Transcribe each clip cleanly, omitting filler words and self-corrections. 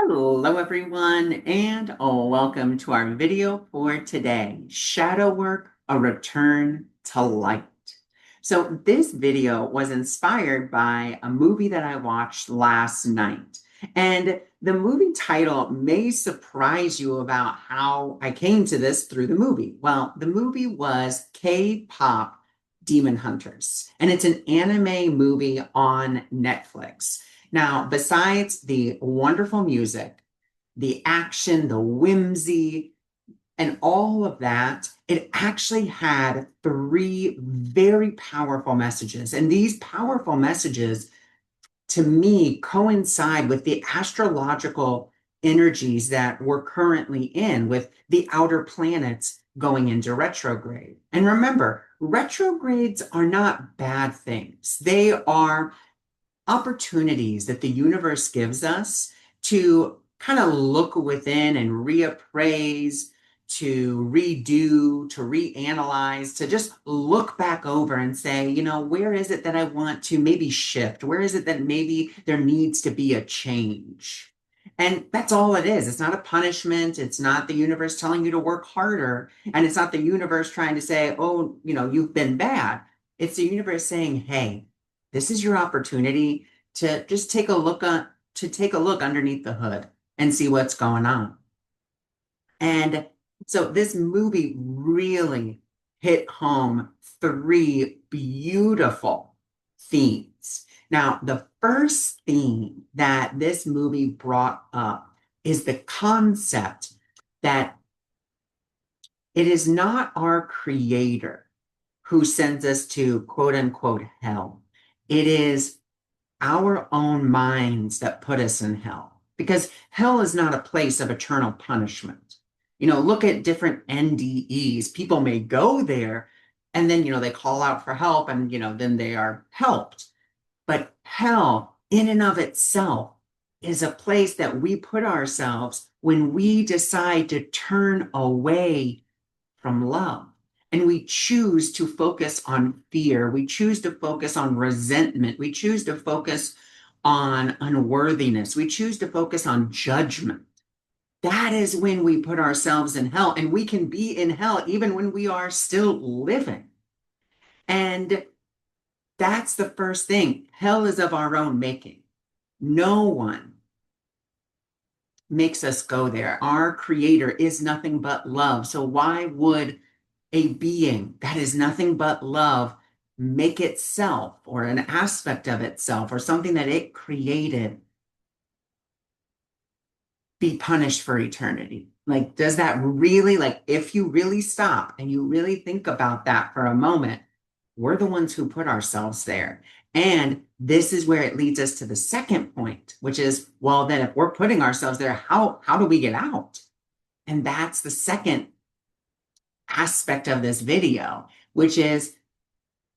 Hello, everyone, and welcome to our video for today, Shadow Work, A Return to Light. So this video was inspired by a movie that I watched last night. And the movie title may surprise you about how I came to this through the movie. Well, the movie was K-pop Demon Hunters, and it's an anime movie on Netflix. Now, besides the wonderful music, the action, the whimsy, and all of that, it actually had three very powerful messages. And these powerful messages, to me, coincide with the astrological energies that we're currently in, with the outer planets going into retrograde. And remember, retrogrades are not bad things, they are opportunities that the universe gives us to kind of look within and reappraise, to redo, to reanalyze, to just look back over and say, where is it that I want to maybe shift? Where is it that maybe there needs to be a change? And that's all it is. It's not a punishment. It's not the universe telling you to work harder. And it's not the universe trying to say, oh, you've been bad. It's the universe saying, hey, this is your opportunity to just take a look underneath the hood and see what's going on. And so this movie really hit home three beautiful themes. Now, the first theme that this movie brought up is the concept that it is not our creator who sends us to quote unquote hell. It is our own minds that put us in hell, because hell is not a place of eternal punishment. Look at different NDEs. People may go there and then, they call out for help and, then they are helped. But hell in and of itself is a place that we put ourselves when we decide to turn away from love. And we choose to focus on fear. We choose to focus on resentment. We choose to focus on unworthiness. We choose to focus on judgment. That is when we put ourselves in hell. And we can be in hell even when we are still living. And that's the first thing. Hell is of our own making. No one makes us go there. Our creator is nothing but love. So why would a being that is nothing but love make itself or an aspect of itself or something that it created be punished for eternity? Like, does that really, if you really stop and you really think about that for a moment, we're the ones who put ourselves there. And this is where it leads us to the second point, which is, well, then if we're putting ourselves there, how do we get out? And that's the second aspect of this video, which is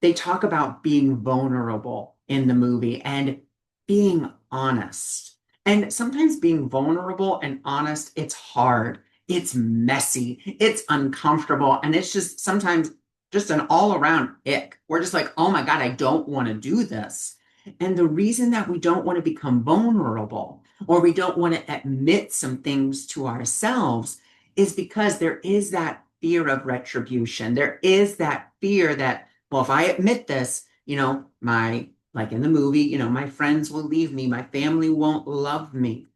they talk about being vulnerable in the movie and being honest. And sometimes being vulnerable and honest, it's hard, it's messy, it's uncomfortable, and it's just sometimes just an all-around ick. We're just like, oh my God, I don't want to do this. And the reason that we don't want to become vulnerable or we don't want to admit some things to ourselves is because there is that fear of retribution. There is that fear that, well, if I admit this, like in the movie, my friends will leave me, my family won't love me,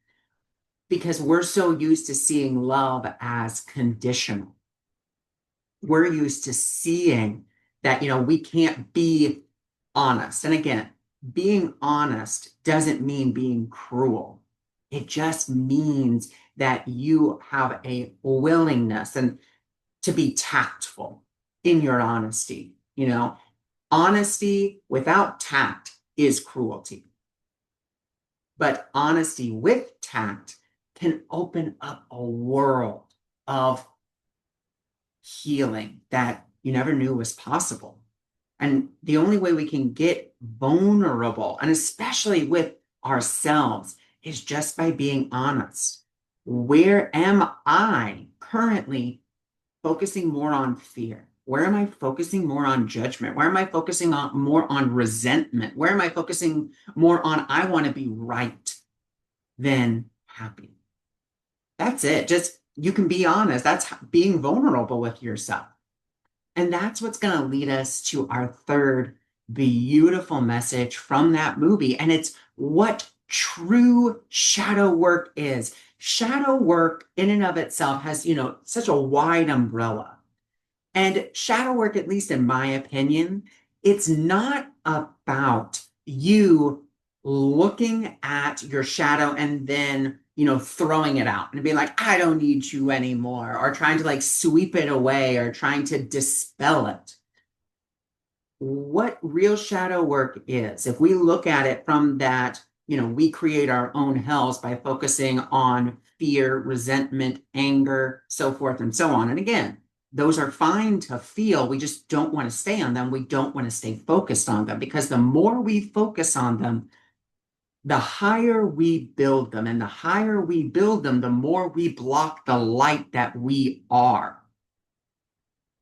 because we're so used to seeing love as conditional. We're used to seeing that, we can't be honest. And again, being honest doesn't mean being cruel. It just means that you have a willingness and to be tactful in your honesty. Honesty without tact is cruelty. But honesty with tact can open up a world of healing that you never knew was possible. And the only way we can get vulnerable, and especially with ourselves, is just by being honest. Where am I currently focusing more on fear? Where am I focusing more on judgment? Where am I focusing on more on resentment? Where am I focusing more on I want to be right than happy? That's it. Just you can be honest. That's being vulnerable with yourself. And that's what's going to lead us to our third beautiful message from that movie. And it's what true shadow work is. Shadow work in and of itself has, such a wide umbrella. And shadow work, at least in my opinion, it's not about you looking at your shadow and then, throwing it out and being like, I don't need you anymore, or trying to like sweep it away or trying to dispel it. What real shadow work is, if we look at it from that, we create our own hells by focusing on fear, resentment, anger, so forth and so on. And again, those are fine to feel. We just don't want to stay on them. We don't want to stay focused on them, because the more we focus on them, the higher we build them. And the higher we build them, the more we block the light that we are.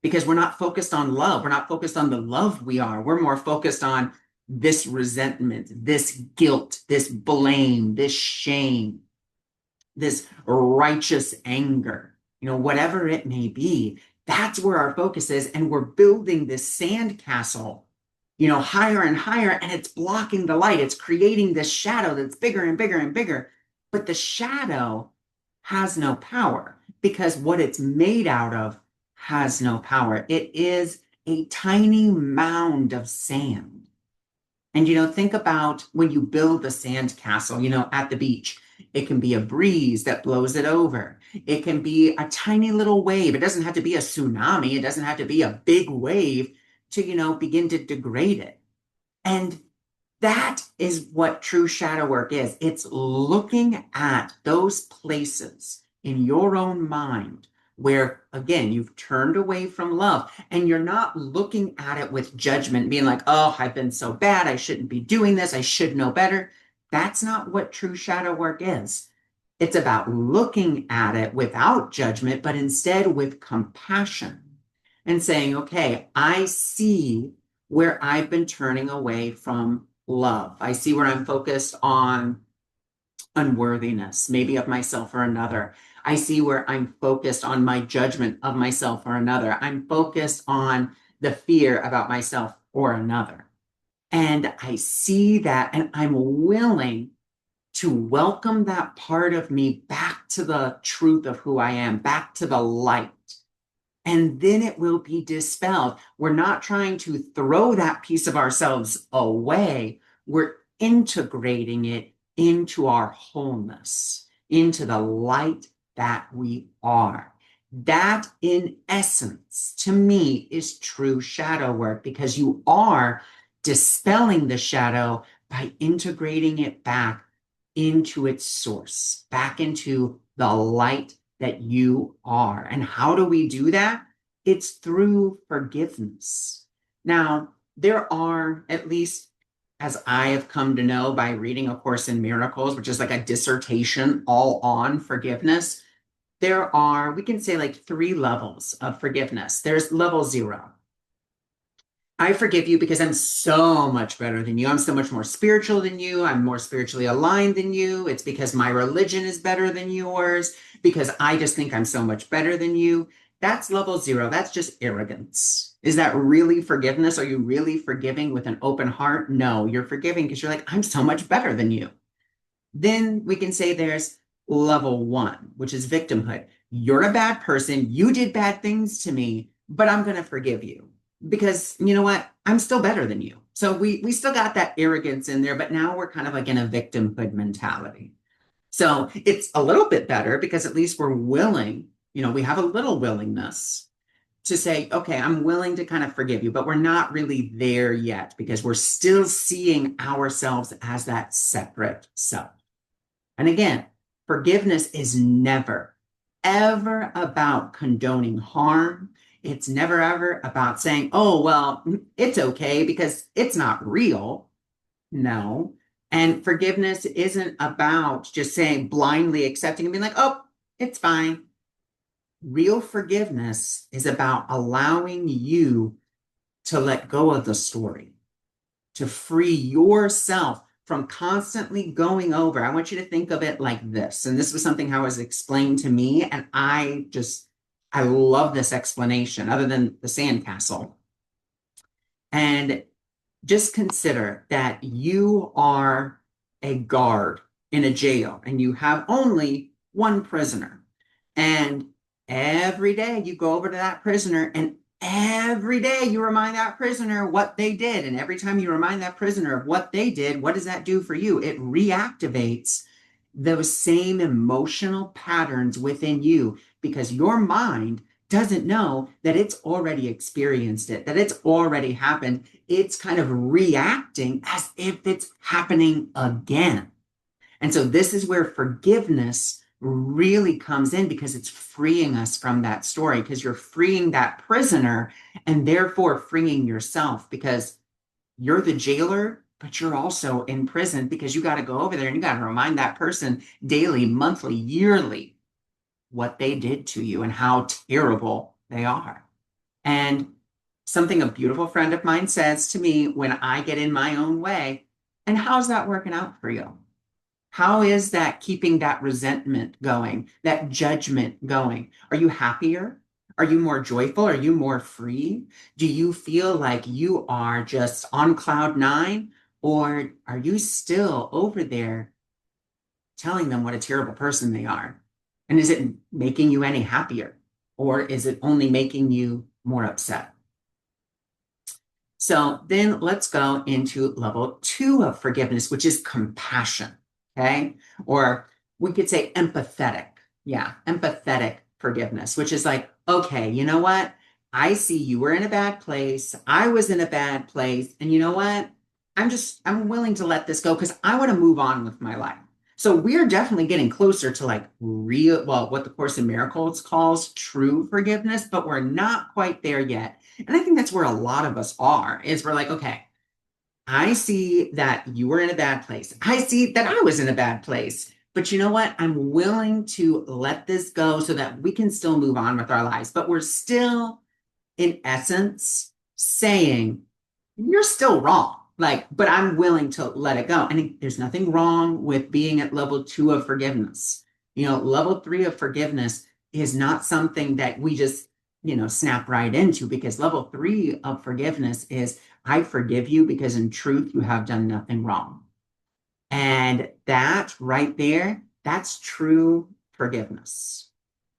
Because we're not focused on love. We're not focused on the love we are. We're more focused on this resentment, this guilt, this blame, this shame, this righteous anger, whatever it may be. That's where our focus is. And we're building this sandcastle, higher and higher, and it's blocking the light. It's creating this shadow that's bigger and bigger and bigger. But the shadow has no power, because what it's made out of has no power. It is a tiny mound of sand. And, think about when you build a sand castle, at the beach. It can be a breeze that blows it over. It can be a tiny little wave. It doesn't have to be a tsunami. It doesn't have to be a big wave to, begin to degrade it. And that is what true shadow work is. It's looking at those places in your own mind where, again, you've turned away from love, and you're not looking at it with judgment, being like, oh, I've been so bad. I shouldn't be doing this. I should know better. That's not what true shadow work is. It's about looking at it without judgment, but instead with compassion, and saying, okay, I see where I've been turning away from love. I see where I'm focused on unworthiness, maybe of myself or another. I see where I'm focused on my judgment of myself or another. I'm focused on the fear about myself or another. And I see that, and I'm willing to welcome that part of me back to the truth of who I am, back to the light. And then it will be dispelled. We're not trying to throw that piece of ourselves away. We're integrating it into our wholeness, into the light that we are. That, in essence, to me, is true shadow work, because you are dispelling the shadow by integrating it back into its source, back into the light that you are. And how do we do that? It's through forgiveness. Now, there are, at least as I have come to know by reading A Course in Miracles, which is like a dissertation all on forgiveness, there are, we can say, like 3 levels of forgiveness. There's level 0. I forgive you because I'm so much better than you. I'm so much more spiritual than you. I'm more spiritually aligned than you. It's because my religion is better than yours, because I just think I'm so much better than you. That's level 0. That's just arrogance. Is that really forgiveness? Are you really forgiving with an open heart? No, you're forgiving because you're like, I'm so much better than you. Then we can say there's level 1, which is victimhood. You're a bad person. You did bad things to me, but I'm going to forgive you. Because you know what? I'm still better than you. So we still got that arrogance in there, but now we're kind of like in a victimhood mentality. So it's a little bit better, because at least we're willing, we have a little willingness to say, okay, I'm willing to kind of forgive you, but we're not really there yet, because we're still seeing ourselves as that separate self. And again, forgiveness is never, ever about condoning harm. It's never, ever about saying, oh, well, it's okay because it's not real. No. And forgiveness isn't about just saying, blindly accepting and being like, oh, it's fine. Real forgiveness is about allowing you to let go of the story, to free yourself from constantly going over. I want you to think of it like this. And this was something how it was explained to me. And I love this explanation, other than the sandcastle. And just consider that you are a guard in a jail and you have only one prisoner. And every day you go over to that prisoner, and every day you remind that prisoner what they did. And every time you remind that prisoner of what they did, what does that do for you? It reactivates those same emotional patterns within you, because your mind doesn't know that it's already experienced it, that it's already happened. It's kind of reacting as if it's happening again. And so this is where forgiveness really comes in, because it's freeing us from that story, because you're freeing that prisoner and therefore freeing yourself, because you're the jailer, but you're also in prison, because you got to go over there and you got to remind that person daily, monthly, yearly what they did to you and how terrible they are. And something a beautiful friend of mine says to me when I get in my own way, and how's that working out for you? How is that keeping that resentment going, that judgment going? Are you happier? Are you more joyful? Are you more free? Do you feel like you are just on cloud nine? Or are you still over there telling them what a terrible person they are? And is it making you any happier? Or is it only making you more upset? So then let's go into level 2 of forgiveness, which is compassion. Okay. Or we could say empathetic. Yeah. Empathetic forgiveness, which is like, okay, you know what? I see you were in a bad place. I was in a bad place. And you know what? I'm willing to let this go because I want to move on with my life. So we're definitely getting closer to like real, well, what the Course in Miracles calls true forgiveness, but we're not quite there yet. And I think that's where a lot of us are, is we're like, okay, I see that you were in a bad place. I see that I was in a bad place. But you know what? I'm willing to let this go so that we can still move on with our lives. But we're still, in essence, saying, you're still wrong. Like, but I'm willing to let it go. And there's nothing wrong with being at level 2 of forgiveness. Level 3 of forgiveness is not something that we just, snap right into, because level 3 of forgiveness is, I forgive you because in truth, you have done nothing wrong. And that right there, that's true forgiveness.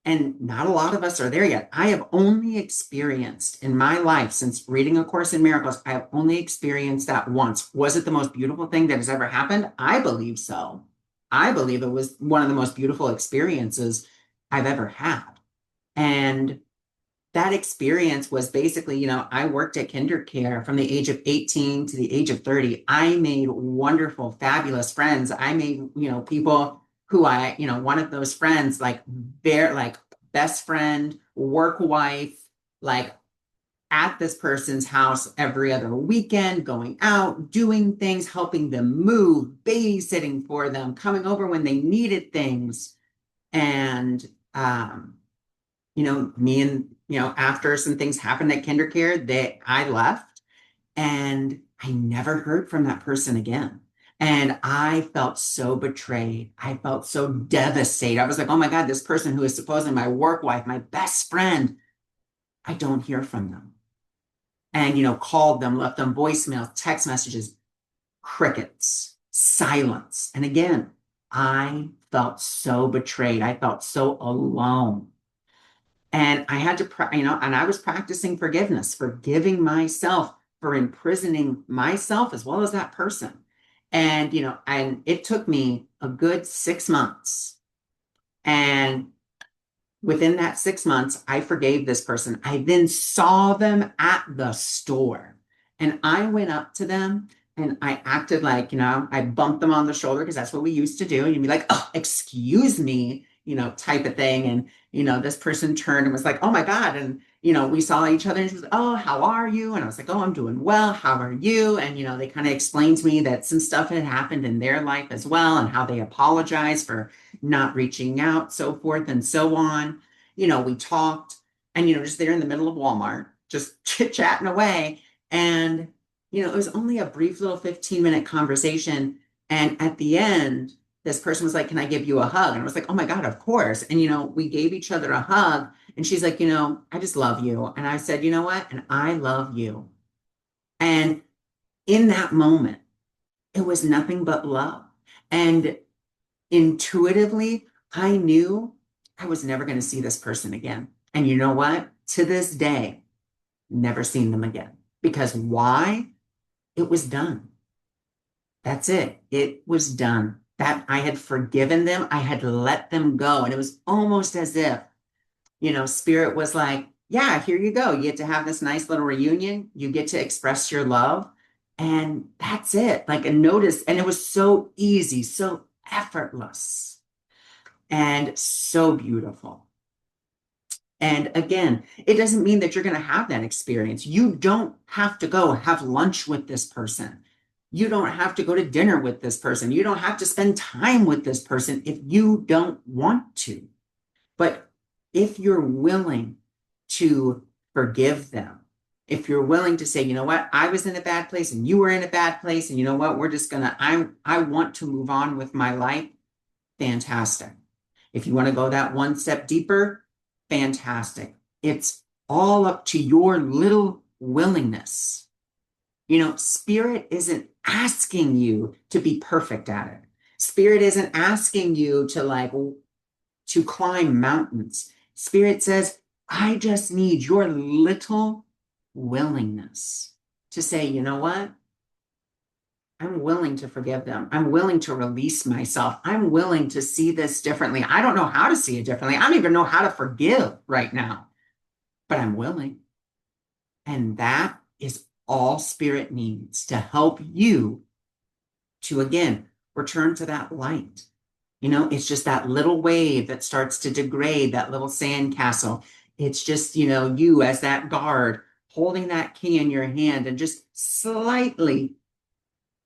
And not a lot of us are there yet. I have only experienced in my life, since reading A Course in Miracles, I have only experienced that once. Was it the most beautiful thing that has ever happened? I believe so. I believe it was one of the most beautiful experiences I've ever had. And that experience was basically, I worked at KinderCare from the age of 18 to the age of 30. I made wonderful, fabulous friends. I made, people who one of those friends, like their like best friend, work wife, like at this person's house every other weekend, going out, doing things, helping them move, babysitting for them, coming over when they needed things. And, me and, after some things happened at KinderCare, that I left, and I never heard from that person again. And I felt so betrayed. I felt so devastated. I was like, oh my God, this person who is supposedly my work wife, my best friend, I don't hear from them. And, called them, left them voicemails, text messages, crickets, silence. And again, I felt so betrayed. I felt so alone. And I had to, and I was practicing forgiveness, forgiving myself for imprisoning myself as well as that person. And, and it took me a good 6 months. And within that 6 months, I forgave this person. I then saw them at the store, and I went up to them and I acted like, I bumped them on the shoulder, because that's what we used to do. And you'd be like, oh, excuse me, type of thing. And, this person turned and was like, oh my God. And, we saw each other, and she was like, oh, how are you? And I was like, oh, I'm doing well. How are you? And, they kind of explained to me that some stuff had happened in their life as well, and how they apologized for not reaching out, so forth and so on. We talked, and, just there in the middle of Walmart, just chit-chatting away. And, it was only a brief little 15-minute conversation, And at the end, this person was like, "Can I give you a hug?" And I was like, "Oh my God, of course." And, we gave each other a hug. And she's like, "I just love you." And I said, "You know what? And I love you." And in that moment, it was nothing but love. And intuitively, I knew I was never going to see this person again. And you know what? To this day, never seen them again. Because why? It was done. That's it. It was done. That I had forgiven them. I had let them go. And it was almost as if, Spirit was like, yeah, here you go. You get to have this nice little reunion. You get to express your love. And that's it. Like a notice. And it was so easy, so effortless, and so beautiful. And again, it doesn't mean that you're going to have that experience. You don't have to go have lunch with this person. You don't have to go to dinner with this person. You don't have to spend time with this person if you don't want to. But if you're willing to forgive them, if you're willing to say, you know what, I was in a bad place and you were in a bad place, and you know what, we're just gonna, I want to move on with my life, fantastic. If you want to go that one step deeper, fantastic. It's all up to your little willingness. Spirit isn't asking you to be perfect at it. Spirit isn't asking you to climb mountains. Spirit says, I just need your little willingness to say, you know what? I'm willing to forgive them. I'm willing to release myself. I'm willing to see this differently. I don't know how to see it differently. I don't even know how to forgive right now, but I'm willing. And that is all Spirit needs to help you to, again, return to that light. It's just that little wave that starts to degrade, that little sandcastle. It's just, you as that guard holding that key in your hand and just slightly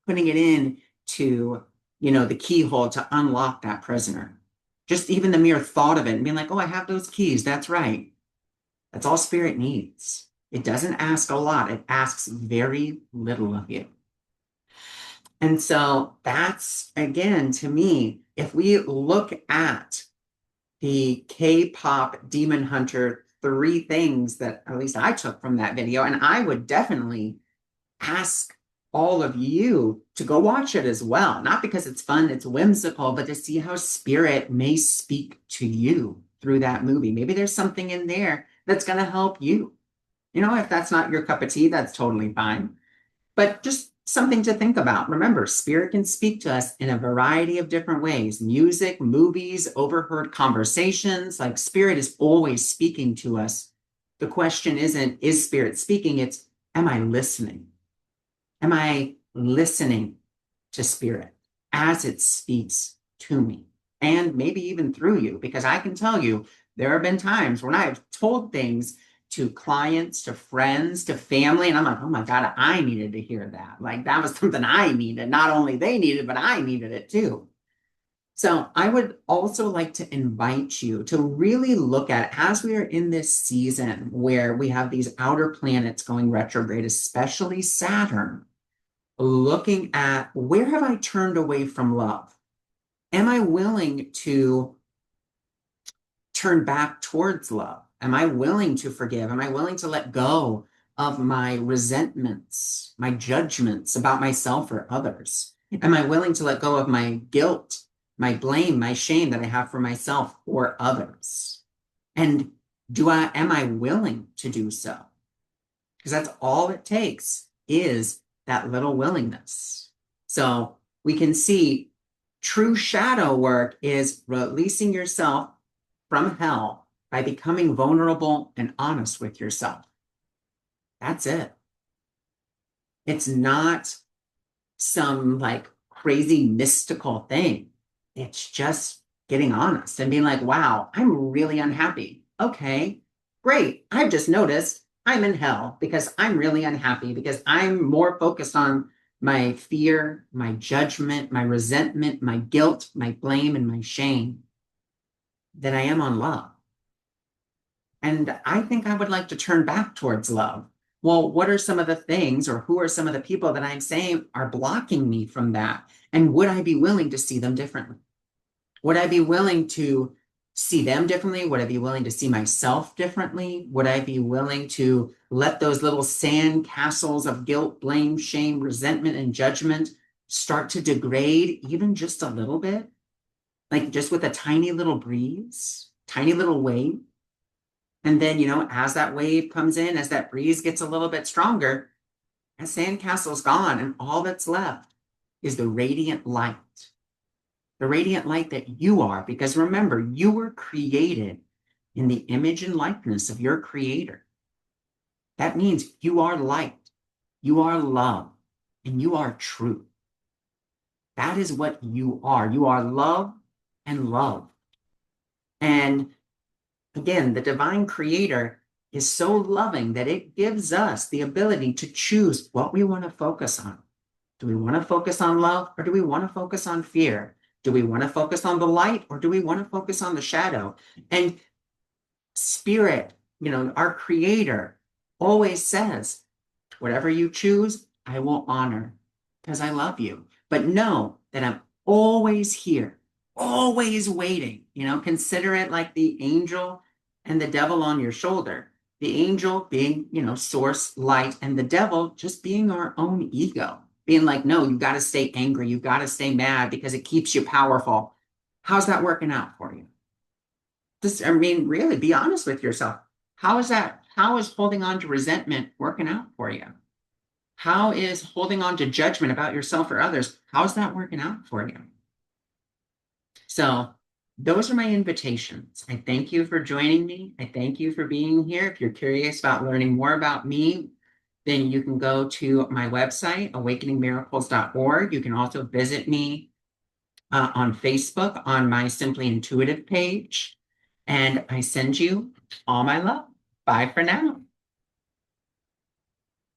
putting it in to, the keyhole to unlock that prisoner. Just even the mere thought of it and being like, oh, I have those keys. That's right. That's all Spirit needs. It doesn't ask a lot. It asks very little of you. And so that's, again, to me, if we look at the K-pop Demon Hunter 3 things that at least I took from that video, and I would definitely ask all of you to go watch it as well. Not because it's fun, it's whimsical, but to see how Spirit may speak to you through that movie. Maybe there's something in there that's going to help you. If that's not your cup of tea, that's totally fine. But just something to think about. Remember, Spirit can speak to us in a variety of different ways. Music, movies, overheard conversations. Like Spirit is always speaking to us. The question isn't, is Spirit speaking? It's, am I listening? Am I listening to Spirit as it speaks to me? And maybe even through you, because I can tell you, there have been times when I've told things to clients, to friends, to family, and I'm like, oh my God, I needed to hear that. Like that was something I needed. Not only they needed, but I needed it too. So I would also like to invite you to really look at, as we are in this season where we have these outer planets going retrograde, especially Saturn, looking at, where have I turned away from love? Am I willing to turn back towards love? Am I willing to forgive? Am I willing to let go of my resentments, my judgments about myself or others? Am I willing to let go of my guilt, my blame, my shame that I have for myself or others? And am I willing to do so? Because that's all it takes, is that little willingness. So we can see true shadow work is releasing yourself from hell by becoming vulnerable and honest with yourself. That's it. It's not some crazy mystical thing. It's just getting honest and being like, wow, I'm really unhappy. Okay, great. I've just noticed I'm in hell because I'm really unhappy, because I'm more focused on my fear, my judgment, my resentment, my guilt, my blame, and my shame than I am on love. And I think I would like to turn back towards love. Well, what are some of the things, or who are some of the people that I'm saying are blocking me from that? And would I be willing to see them differently? Would I be willing to see them differently? Would I be willing to see myself differently? Would I be willing to let those little sand castles of guilt, blame, shame, resentment, and judgment start to degrade even just a little bit? Like just with a tiny little breeze, tiny little wave. And then, as that wave comes in, as that breeze gets a little bit stronger, that sandcastle's gone, and all that's left is the radiant light. The radiant light that you are, because remember, you were created in the image and likeness of your creator. That means you are light, you are love, and you are truth. That is what you are. You are love and love. And again, the divine creator is so loving that it gives us the ability to choose what we want to focus on. Do we want to focus on love, or do we want to focus on fear? Do we want to focus on the light, or do we want to focus on the shadow? And spirit, our creator always says, whatever you choose, I will honor because I love you. But know that I'm always here, always waiting. Consider it like the angel and the devil on your shoulder. The angel being, source, light, and the devil just being our own ego. Being like, no, you got to stay angry. You got to stay mad because it keeps you powerful. How's that working out for you? Really be honest with yourself. How is that? How is holding on to resentment working out for you? How is holding on to judgment about yourself or others? How's that working out for you? So those are my invitations. I thank you for joining me. I thank you for being here. If you're curious about learning more about me, then you can go to my website, awakeningmiracles.org. You can also visit me on Facebook on my Simply Intuitive page. And I send you all my love. Bye for now.